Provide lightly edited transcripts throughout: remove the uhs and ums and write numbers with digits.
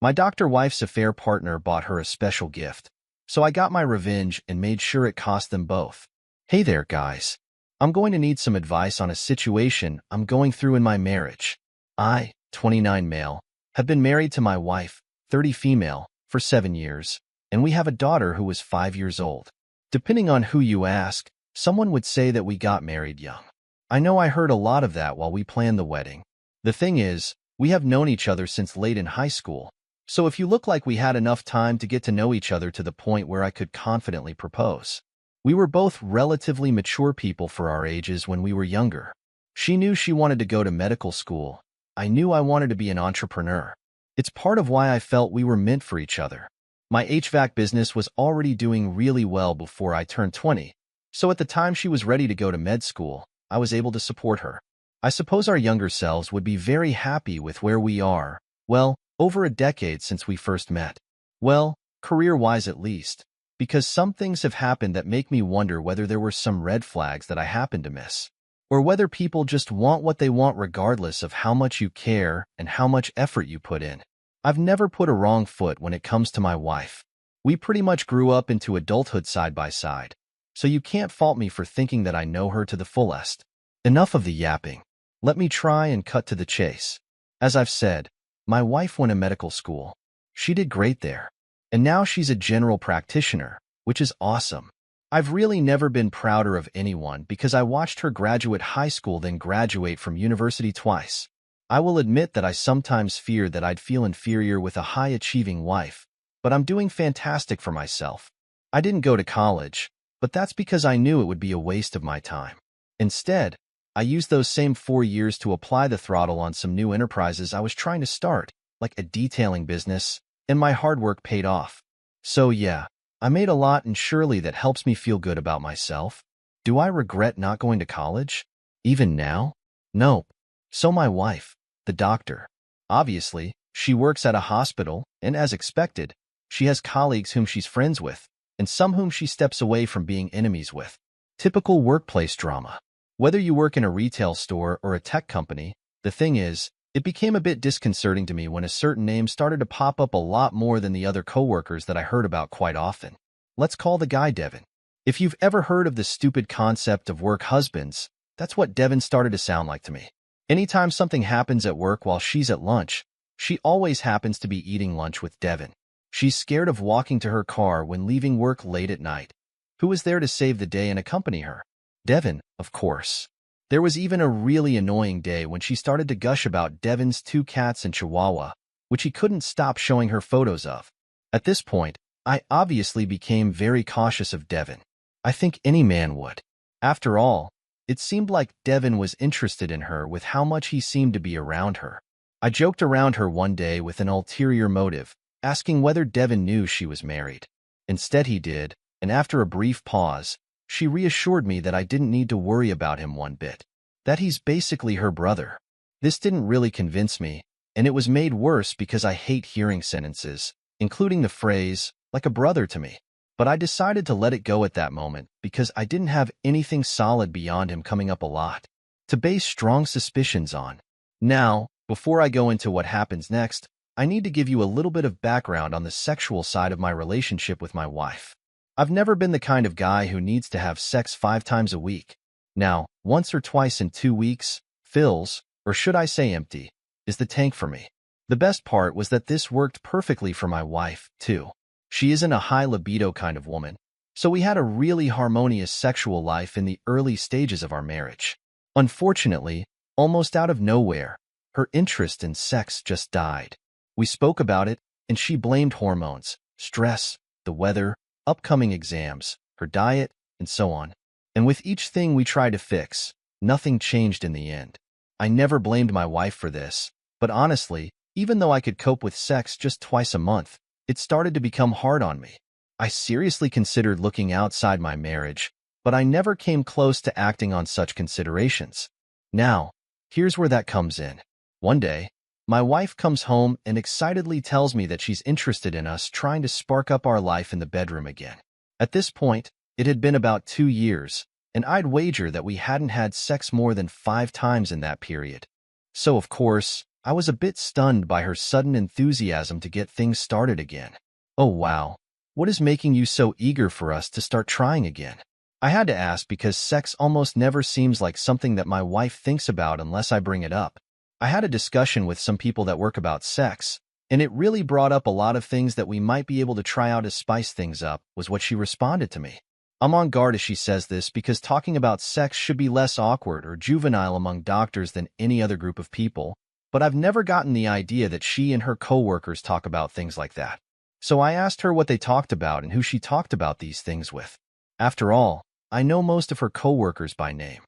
My doctor wife's affair partner bought her a special gift, so I got my revenge and made sure it cost them both. Hey there, guys. I'm going to need some advice on a situation I'm going through in my marriage. I, 29 male, have been married to my wife, 30 female, for 7 years, and we have a daughter who is 5 years old. Depending on who you ask, someone would say that we got married young. I know I heard a lot of that while we planned the wedding. The thing is, we have known each other since late in high school, so if you look like we had enough time to get to know each other to the point where I could confidently propose. We were both relatively mature people for our ages when we were younger. She knew she wanted to go to medical school. I knew I wanted to be an entrepreneur. It's part of why I felt we were meant for each other. My HVAC business was already doing really well before I turned 20, so at the time she was ready to go to med school, I was able to support her. I suppose our younger selves would be very happy with where we are, well, over a decade since we first met. Well, career-wise at least, because some things have happened that make me wonder whether there were some red flags that I happened to miss, or whether people just want what they want regardless of how much you care and how much effort you put in. I've never put a wrong foot when it comes to my wife. We pretty much grew up into adulthood side by side, so you can't fault me for thinking that I know her to the fullest. Enough of the yapping. Let me try and cut to the chase. As I've said, my wife went to medical school. She did great there. And now she's a general practitioner, which is awesome. I've really never been prouder of anyone because I watched her graduate high school then graduate from university twice. I will admit that I sometimes feared that I'd feel inferior with a high-achieving wife, but I'm doing fantastic for myself. I didn't go to college, but that's because I knew it would be a waste of my time. Instead, I used those same 4 years to apply the throttle on some new enterprises I was trying to start, like a detailing business, and my hard work paid off. So yeah, I made a lot and surely that helps me feel good about myself. Do I regret not going to college? Even now? Nope. So my wife, the doctor. Obviously, she works at a hospital, and as expected, she has colleagues whom she's friends with, and some whom she steps away from being enemies with. Typical workplace drama. Whether you work in a retail store or a tech company, the thing is, it became a bit disconcerting to me when a certain name started to pop up a lot more than the other coworkers that I heard about quite often. Let's call the guy Devin. If you've ever heard of the stupid concept of work husbands, that's what Devin started to sound like to me. Anytime something happens at work while she's at lunch, she always happens to be eating lunch with Devin. She's scared of walking to her car when leaving work late at night. Who is there to save the day and accompany her? Devin, of course. There was even a really annoying day when she started to gush about Devin's 2 cats and Chihuahua, which he couldn't stop showing her photos of. At this point, I obviously became very cautious of Devin. I think any man would. After all, it seemed like Devin was interested in her with how much he seemed to be around her. I joked around her one day with an ulterior motive, asking whether Devin knew she was married. Instead he did, and after a brief pause, she reassured me that I didn't need to worry about him one bit, that he's basically her brother. This didn't really convince me, and it was made worse because I hate hearing sentences, including the phrase, like a brother to me. But I decided to let it go at that moment because I didn't have anything solid beyond him coming up a lot to base strong suspicions on. Now, before I go into what happens next, I need to give you a little bit of background on the sexual side of my relationship with my wife. I've never been the kind of guy who needs to have sex 5 times a week. Now, once or twice in 2 weeks, fills, or should I say empty, is the tank for me. The best part was that this worked perfectly for my wife, too. She isn't a high libido kind of woman, so we had a really harmonious sexual life in the early stages of our marriage. Unfortunately, almost out of nowhere, her interest in sex just died. We spoke about it, and she blamed hormones, stress, the weather, upcoming exams, her diet, and so on. And with each thing we tried to fix, nothing changed in the end. I never blamed my wife for this, but honestly, even though I could cope with sex just twice a month, it started to become hard on me. I seriously considered looking outside my marriage, but I never came close to acting on such considerations. Now, here's where that comes in. One day, my wife comes home and excitedly tells me that she's interested in us trying to spark up our life in the bedroom again. At this point, it had been about 2 years, and I'd wager that we hadn't had sex more than 5 times in that period. So, of course, I was a bit stunned by her sudden enthusiasm to get things started again. Oh wow, what is making you so eager for us to start trying again? I had to ask because sex almost never seems like something that my wife thinks about unless I bring it up. I had a discussion with some people that work about sex, and it really brought up a lot of things that we might be able to try out to spice things up, was what she responded to me. I'm on guard as she says this because talking about sex should be less awkward or juvenile among doctors than any other group of people, but I've never gotten the idea that she and her coworkers talk about things like that. So I asked her what they talked about and who she talked about these things with. After all, I know most of her coworkers by name.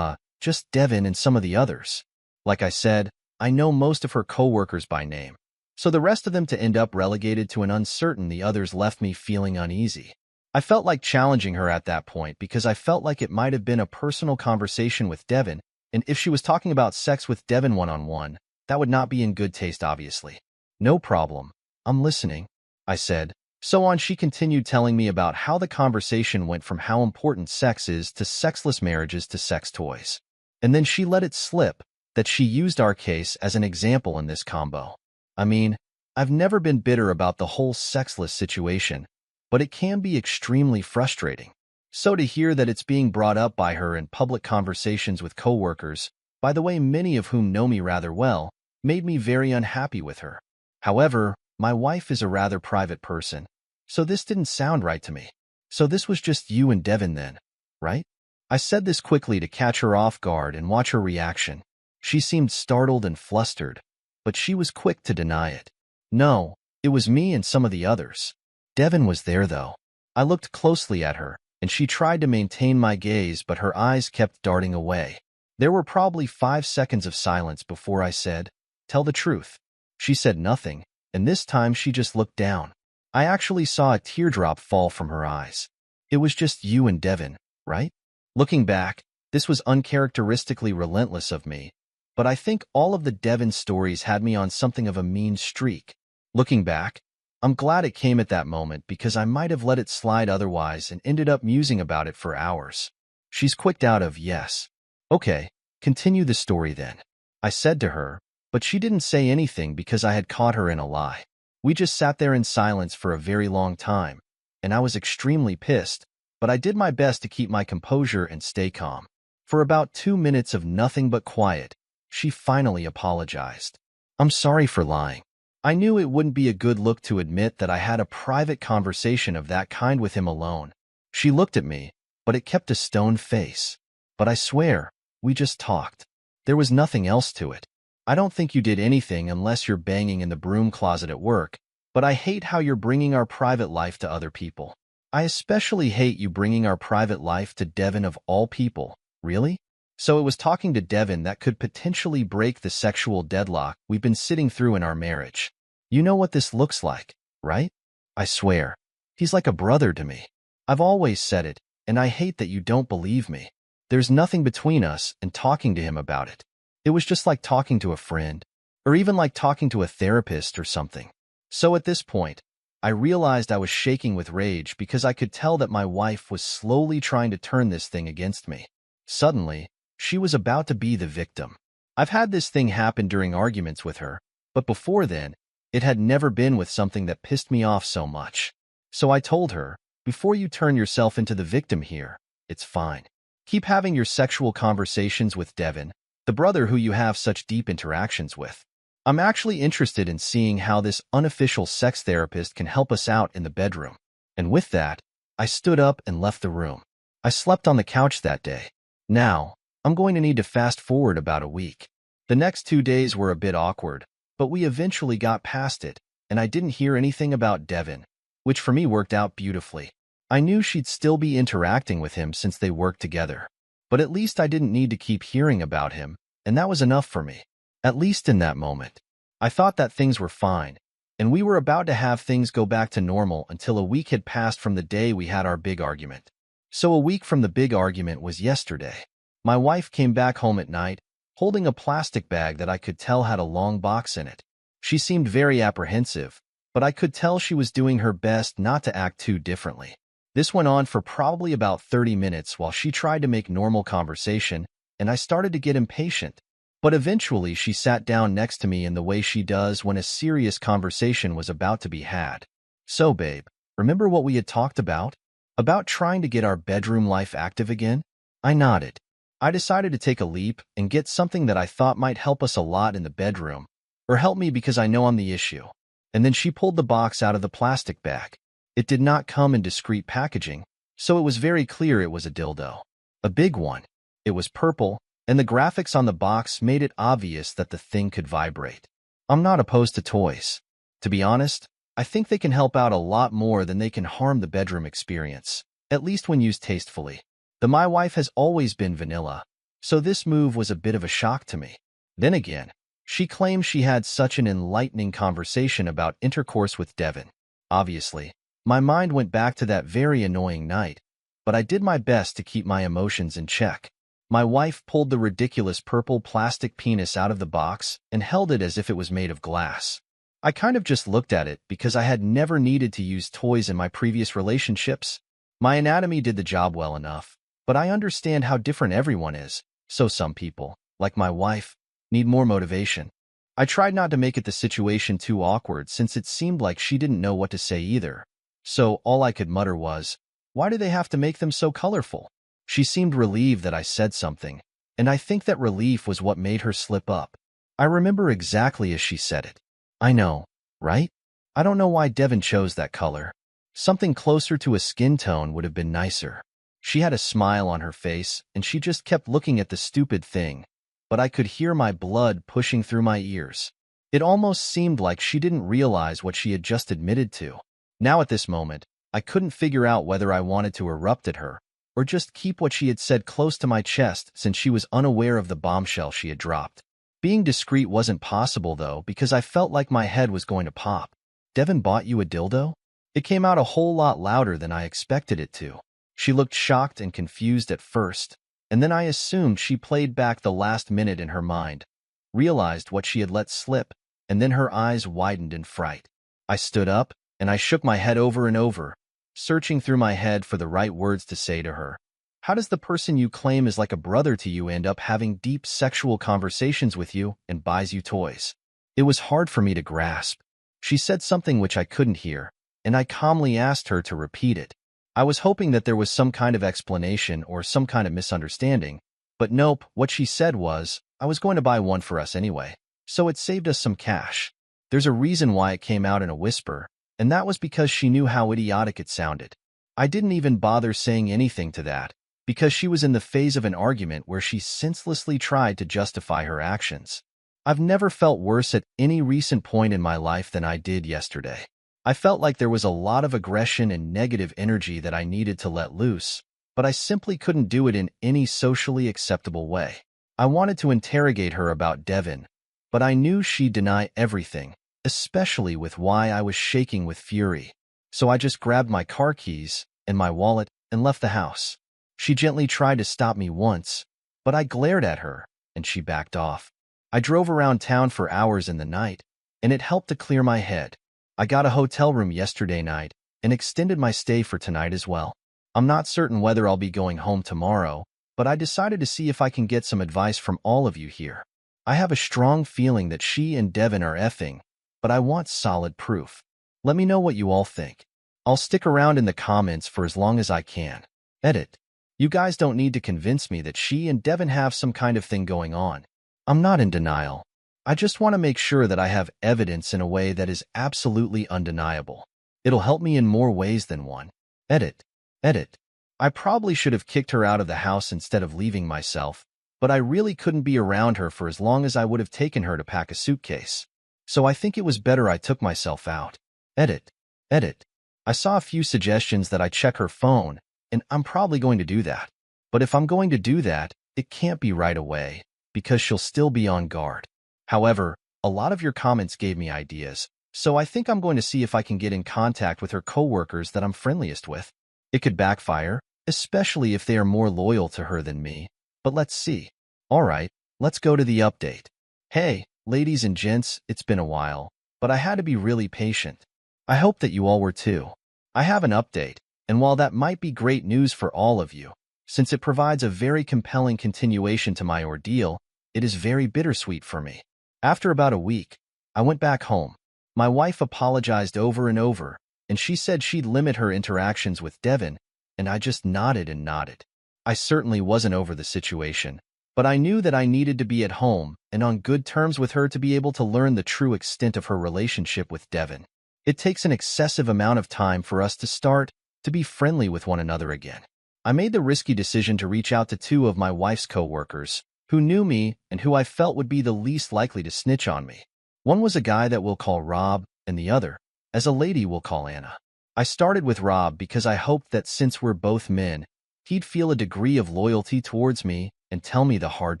Just Devin and some of the others. Like I said, I know most of her coworkers by name. So the rest of them to end up relegated to an uncertain the others left me feeling uneasy. I felt like challenging her at that point because I felt like it might have been a personal conversation with Devin, and if she was talking about sex with Devin one-on-one, that would not be in good taste obviously. No problem. I'm listening, I said. So on she continued telling me about how the conversation went from how important sex is to sexless marriages to sex toys. And then she let it slip that she used our case as an example in this combo. I mean, I've never been bitter about the whole sexless situation, but it can be extremely frustrating. So to hear that it's being brought up by her in public conversations with coworkers, by the way many of whom know me rather well, made me very unhappy with her. However, my wife is a rather private person, so this didn't sound right to me. So this was just you and Devin then, right? I said this quickly to catch her off guard and watch her reaction. She seemed startled and flustered, but she was quick to deny it. No, it was me and some of the others. Devin was there though. I looked closely at her, and she tried to maintain my gaze, but her eyes kept darting away. There were probably 5 seconds of silence before I said, "Tell the truth." She said nothing, and this time she just looked down. I actually saw a teardrop fall from her eyes. It was just you and Devin, right? Looking back, this was uncharacteristically relentless of me, but I think all of the Devin stories had me on something of a mean streak. Looking back, I'm glad it came at that moment because I might have let it slide otherwise and ended up musing about it for hours. She's quicked out of yes. Okay, continue the story then, I said to her, but she didn't say anything because I had caught her in a lie. We just sat there in silence for a very long time, and I was extremely pissed, but I did my best to keep my composure and stay calm. For about 2 minutes of nothing but quiet, she finally apologized. I'm sorry for lying. I knew it wouldn't be a good look to admit that I had a private conversation of that kind with him alone. She looked at me, but it kept a stone face. But I swear, we just talked. There was nothing else to it. I don't think you did anything unless you're banging in the broom closet at work, but I hate how you're bringing our private life to other people. I especially hate you bringing our private life to Devin of all people. Really? So it was talking to Devin that could potentially break the sexual deadlock we've been sitting through in our marriage. You know what this looks like, right? I swear. He's like a brother to me. I've always said it, and I hate that you don't believe me. There's nothing between us, and talking to him about it. It was just like talking to a friend, or even like talking to a therapist or something. So at this point, I realized I was shaking with rage because I could tell that my wife was slowly trying to turn this thing against me. Suddenly, she was about to be the victim. I've had this thing happen during arguments with her, but before then, it had never been with something that pissed me off so much. So I told her, before you turn yourself into the victim here, it's fine. Keep having your sexual conversations with Devin, the brother who you have such deep interactions with. I'm actually interested in seeing how this unofficial sex therapist can help us out in the bedroom. And with that, I stood up and left the room. I slept on the couch that day. Now, I'm going to need to fast forward about a week. The next 2 days were a bit awkward, but we eventually got past it, and I didn't hear anything about Devin, which for me worked out beautifully. I knew she'd still be interacting with him since they worked together, but at least I didn't need to keep hearing about him, and that was enough for me. At least in that moment. I thought that things were fine, and we were about to have things go back to normal until a week had passed from the day we had our big argument. So a week from the big argument was yesterday. My wife came back home at night, holding a plastic bag that I could tell had a long box in it. She seemed very apprehensive, but I could tell she was doing her best not to act too differently. This went on for probably about 30 minutes while she tried to make normal conversation, and I started to get impatient. But eventually she sat down next to me in the way she does when a serious conversation was about to be had. So, babe, remember what we had talked about? About trying to get our bedroom life active again? I nodded. I decided to take a leap and get something that I thought might help us a lot in the bedroom, or help me because I know I'm the issue. And then she pulled the box out of the plastic bag. It did not come in discreet packaging, so it was very clear it was a dildo. A big one. It was purple, and the graphics on the box made it obvious that the thing could vibrate. I'm not opposed to toys. To be honest, I think they can help out a lot more than they can harm the bedroom experience, at least when used tastefully. My wife has always been vanilla, so this move was a bit of a shock to me. Then again, she claims she had such an enlightening conversation about intercourse with Devin. Obviously, my mind went back to that very annoying night, but I did my best to keep my emotions in check. My wife pulled the ridiculous purple plastic penis out of the box and held it as if it was made of glass. I kind of just looked at it because I had never needed to use toys in my previous relationships. My anatomy did the job well enough, but I understand how different everyone is, so some people, like my wife, need more motivation. I tried not to make it the situation too awkward since it seemed like she didn't know what to say either. So all I could mutter was, "Why do they have to make them so colorful?" She seemed relieved that I said something, and I think that relief was what made her slip up. I remember exactly as she said it. "I know, right? I don't know why Devin chose that color. Something closer to a skin tone would have been nicer." She had a smile on her face, and she just kept looking at the stupid thing, but I could hear my blood pushing through my ears. It almost seemed like she didn't realize what she had just admitted to. Now at this moment, I couldn't figure out whether I wanted to erupt at her, or just keep what she had said close to my chest since she was unaware of the bombshell she had dropped. Being discreet wasn't possible, though, because I felt like my head was going to pop. "Devin bought you a dildo?" It came out a whole lot louder than I expected it to. She looked shocked and confused at first, and then I assumed she played back the last minute in her mind, realized what she had let slip, and then her eyes widened in fright. I stood up, and I shook my head over and over, searching through my head for the right words to say to her. How does the person you claim is like a brother to you end up having deep sexual conversations with you and buys you toys? It was hard for me to grasp. She said something which I couldn't hear, and I calmly asked her to repeat it. I was hoping that there was some kind of explanation or some kind of misunderstanding, but nope, what she said was, I was going to buy one for us anyway, so it saved us some cash. There's a reason why it came out in a whisper, and that was because she knew how idiotic it sounded. I didn't even bother saying anything to that, because she was in the phase of an argument where she senselessly tried to justify her actions. I've never felt worse at any recent point in my life than I did yesterday. I felt like there was a lot of aggression and negative energy that I needed to let loose, but I simply couldn't do it in any socially acceptable way. I wanted to interrogate her about Devin, but I knew she'd deny everything, especially with why I was shaking with fury. So I just grabbed my car keys and my wallet and left the house. She gently tried to stop me once, but I glared at her, and she backed off. I drove around town for hours in the night, and it helped to clear my head. I got a hotel room yesterday night and extended my stay for tonight as well. I'm not certain whether I'll be going home tomorrow, but I decided to see if I can get some advice from all of you here. I have a strong feeling that she and Devin are effing, but I want solid proof. Let me know what you all think. I'll stick around in the comments for as long as I can. Edit. You guys don't need to convince me that she and Devin have some kind of thing going on. I'm not in denial. I just want to make sure that I have evidence in a way that is absolutely undeniable. It'll help me in more ways than one. Edit. Edit. I probably should have kicked her out of the house instead of leaving myself, but I really couldn't be around her for as long as I would have taken her to pack a suitcase. So I think it was better I took myself out. Edit. Edit. I saw a few suggestions that I check her phone, and I'm probably going to do that. But if I'm going to do that, it can't be right away, because she'll still be on guard. However, a lot of your comments gave me ideas, so I think I'm going to see if I can get in contact with her coworkers that I'm friendliest with. It could backfire, especially if they are more loyal to her than me, but let's see. Alright, let's go to the update. Hey, ladies and gents, it's been a while, but I had to be really patient. I hope that you all were too. I have an update, and while that might be great news for all of you, since it provides a very compelling continuation to my ordeal, It is very bittersweet for me. After about a week, I went back home. My wife apologized over and over, and she said she'd limit her interactions with Devin, and I just nodded and nodded. I certainly wasn't over the situation, but I knew that I needed to be at home and on good terms with her to be able to learn the true extent of her relationship with Devin. It takes an excessive amount of time for us to start to be friendly with one another again. I made the risky decision to reach out to two of my wife's co-workers, who knew me and who I felt would be the least likely to snitch on me. One was a guy that we'll call Rob, and the other, as a lady, we'll call Anna. I started with Rob because I hoped that since we're both men, he'd feel a degree of loyalty towards me and tell me the hard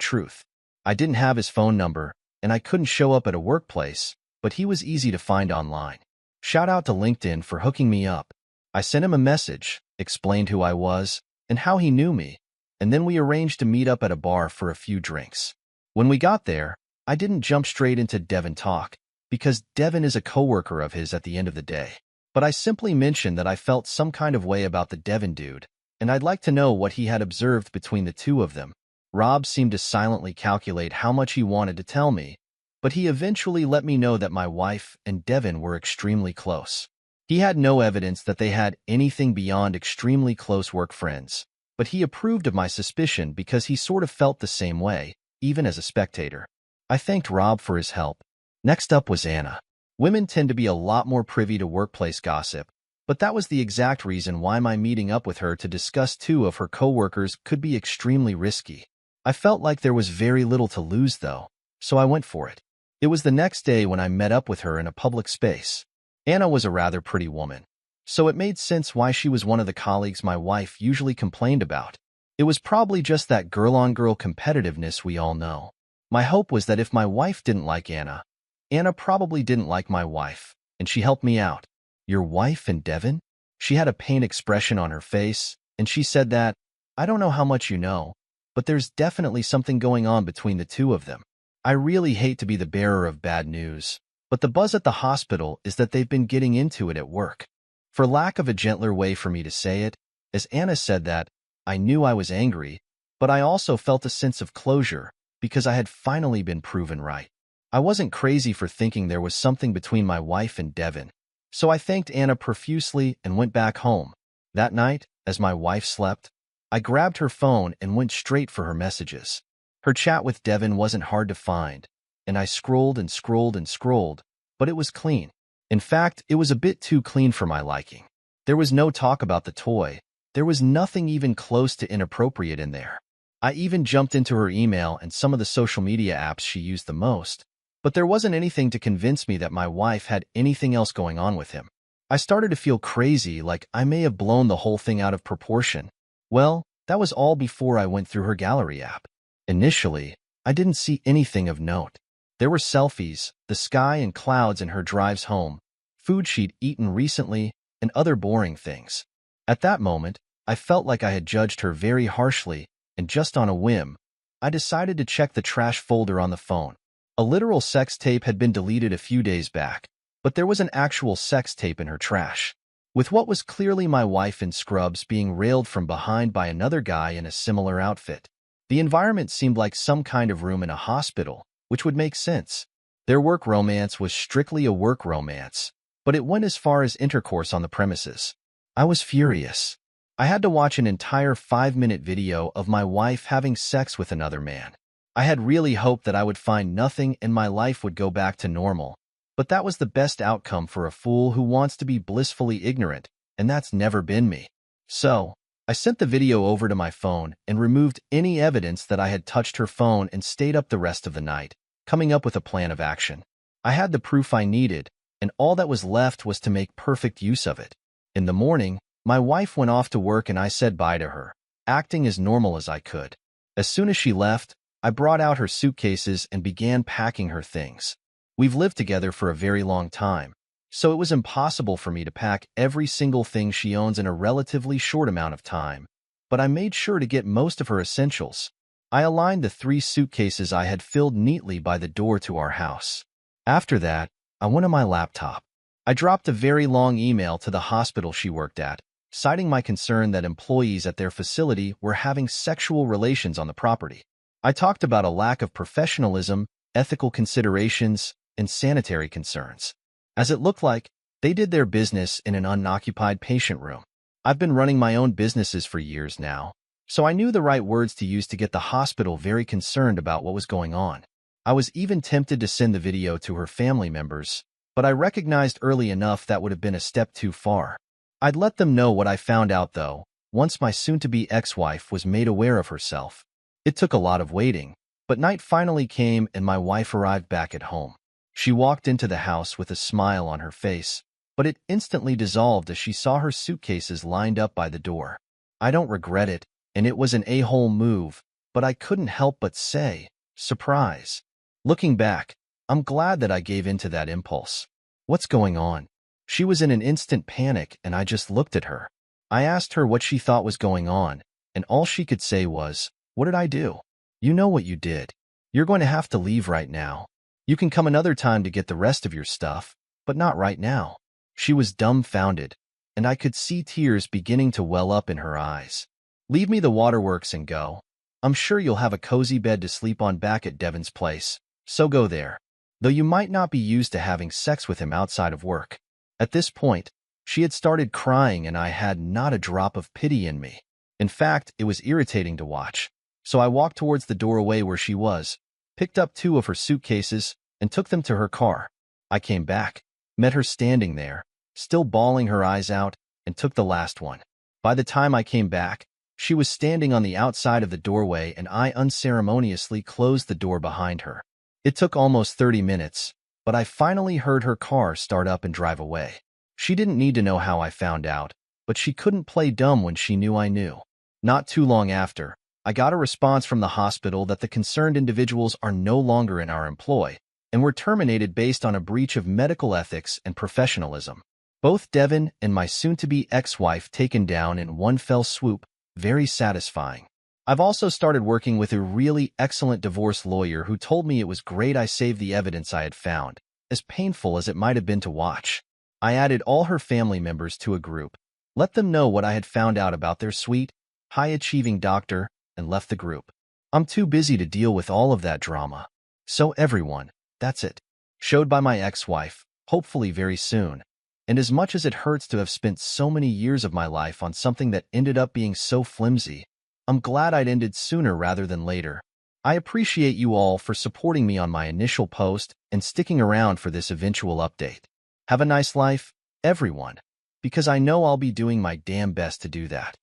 truth. I didn't have his phone number, and I couldn't show up at a workplace, but he was easy to find online. Shout out to LinkedIn for hooking me up. I sent him a message, explained who I was, and how he knew me, and then we arranged to meet up at a bar for a few drinks. When we got there, I didn't jump straight into Devin talk, because Devin is a coworker of his at the end of the day. But I simply mentioned that I felt some kind of way about the Devin dude, and I'd like to know what he had observed between the two of them. Rob seemed to silently calculate how much he wanted to tell me, but he eventually let me know that my wife and Devin were extremely close. He had no evidence that they had anything beyond extremely close work friends, but he approved of my suspicion because he sort of felt the same way, even as a spectator. I thanked Rob for his help. Next up was Anna. Women tend to be a lot more privy to workplace gossip, but that was the exact reason why my meeting up with her to discuss two of her coworkers could be extremely risky. I felt like there was very little to lose, though, so I went for it. It was the next day when I met up with her in a public space. Anna was a rather pretty woman, so it made sense why she was one of the colleagues my wife usually complained about. It was probably just that girl-on-girl competitiveness we all know. My hope was that if my wife didn't like Anna, Anna probably didn't like my wife, and she helped me out. Your wife and Devin? She had a pained expression on her face, and she said that, I don't know how much you know, but there's definitely something going on between the two of them. I really hate to be the bearer of bad news, but the buzz at the hospital is that they've been getting into it at work. For lack of a gentler way for me to say it, as Anna said that, I knew I was angry, but I also felt a sense of closure because I had finally been proven right. I wasn't crazy for thinking there was something between my wife and Devin, so I thanked Anna profusely and went back home. That night, as my wife slept, I grabbed her phone and went straight for her messages. Her chat with Devin wasn't hard to find, and I scrolled and scrolled and scrolled, but it was clean. In fact, it was a bit too clean for my liking. There was no talk about the toy. There was nothing even close to inappropriate in there. I even jumped into her email and some of the social media apps she used the most, but there wasn't anything to convince me that my wife had anything else going on with him. I started to feel crazy, like I may have blown the whole thing out of proportion. Well, that was all before I went through her gallery app. Initially, I didn't see anything of note. There were selfies, the sky and clouds in her drives home, food she'd eaten recently, and other boring things. At that moment, I felt like I had judged her very harshly, and just on a whim, I decided to check the trash folder on the phone. A literal sex tape had been deleted a few days back, but there was an actual sex tape in her trash, with what was clearly my wife in scrubs being railed from behind by another guy in a similar outfit. The environment seemed like some kind of room in a hospital, which would make sense. Their work romance was strictly a work romance, but it went as far as intercourse on the premises. I was furious. I had to watch an entire 5-minute video of my wife having sex with another man. I had really hoped that I would find nothing and my life would go back to normal, but that was the best outcome for a fool who wants to be blissfully ignorant, and that's never been me. So, I sent the video over to my phone and removed any evidence that I had touched her phone and stayed up the rest of the night, coming up with a plan of action. I had the proof I needed, and all that was left was to make perfect use of it. In the morning, my wife went off to work and I said bye to her, acting as normal as I could. As soon as she left, I brought out her suitcases and began packing her things. We've lived together for a very long time, so it was impossible for me to pack every single thing she owns in a relatively short amount of time, but I made sure to get most of her essentials. I aligned the 3 suitcases I had filled neatly by the door to our house. After that, I went on my laptop. I dropped a very long email to the hospital she worked at, citing my concern that employees at their facility were having sexual relations on the property. I talked about a lack of professionalism, ethical considerations, and sanitary concerns. As it looked like, they did their business in an unoccupied patient room. I've been running my own businesses for years now, so I knew the right words to use to get the hospital very concerned about what was going on. I was even tempted to send the video to her family members, but I recognized early enough that would have been a step too far. I'd let them know what I found out, though, once my soon-to-be ex-wife was made aware of herself. It took a lot of waiting, but night finally came and my wife arrived back at home. She walked into the house with a smile on her face, but it instantly dissolved as she saw her suitcases lined up by the door. I don't regret it, and it was an a-hole move, but I couldn't help but say, surprise. Looking back, I'm glad that I gave in to that impulse. What's going on? She was in an instant panic, and I just looked at her. I asked her what she thought was going on, and all she could say was, "What did I do?" "You know what you did. You're going to have to leave right now. You can come another time to get the rest of your stuff, but not right now." She was dumbfounded, and I could see tears beginning to well up in her eyes. "Leave me the waterworks and go. I'm sure you'll have a cozy bed to sleep on back at Devin's place, so go there. Though you might not be used to having sex with him outside of work." At this point, she had started crying and I had not a drop of pity in me. In fact, it was irritating to watch. So I walked towards the doorway where she was, picked up 2 of her suitcases, and took them to her car. I came back, met her standing there, still bawling her eyes out, and took the last one. By the time I came back, she was standing on the outside of the doorway and I unceremoniously closed the door behind her. It took almost 30 minutes, but I finally heard her car start up and drive away. She didn't need to know how I found out, but she couldn't play dumb when she knew I knew. Not too long after, I got a response from the hospital that the concerned individuals are no longer in our employ and were terminated based on a breach of medical ethics and professionalism. Both Devin and my soon-to-be ex-wife taken down in one fell swoop, very satisfying. I've also started working with a really excellent divorce lawyer who told me it was great I saved the evidence I had found, as painful as it might have been to watch. I added all her family members to a group, let them know what I had found out about their sweet, high-achieving doctor, and left the group. I'm too busy to deal with all of that drama. So everyone, that's it. Showed by my ex-wife, hopefully very soon. And as much as it hurts to have spent so many years of my life on something that ended up being so flimsy, I'm glad I'd ended sooner rather than later. I appreciate you all for supporting me on my initial post and sticking around for this eventual update. Have a nice life, everyone, because I know I'll be doing my damn best to do that.